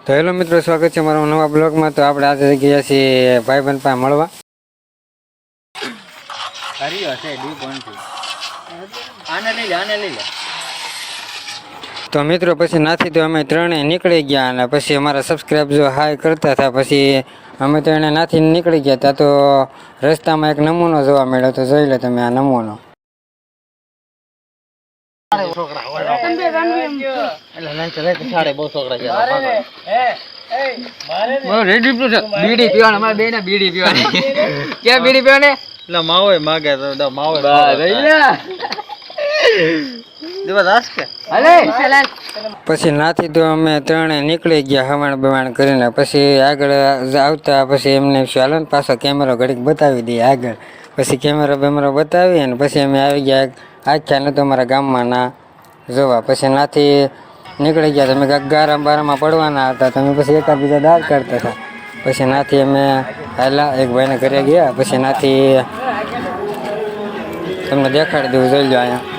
તો હેલો મિત્રો, સ્વાગત છે મારા નવા બ્લોગમાં। તો આપણે આજે ગયા છીએ ભાઈબંધ પાસે મળવા। તો મિત્રો પછી નાથી તો અમે ત્રણેય નીકળી ગયા અને પછી અમારા સબસ્ક્રાઈબ જો હાય કરતા હતા પછી અમે તો એને નાથી નીકળી ગયા હતા। તો રસ્તામાં એક નમૂનો જોવા મળ્યો, તો જોઈ લે તમે આ નમૂનો। બીડી પીવાની, અમારે બેને બીડી પીવાની। ક્યાં બીડી પીવાની? એટલે માવો માગે તો માવો પછી નાથી તો અમે ત્રણે નીકળી ગયા હવાણ બવાણ કરીને। પછી આગળ આવતા પછી એમને ચાલો ને પાછો કેમેરો ઘડીક બતાવી દઈએ આગળ। પછી કેમેરો બેમેરો બતાવી અને પછી અમે આવી ગયા આખ્યા નતો અમારા ગામમાં ના જોવા। પછી નાથી નીકળી ગયા, તમે કાંઈક ગારા બારામાં પડવાના હતા, તમે પછી એકાદ બીજા દાળ કાઢતા હતા। પછી નાથી અમે હાલા એક ભાઈને ઘરે ગયા। પછી નાથી તમને દેખાડી દઉં, જોઈ લો અહીંયા।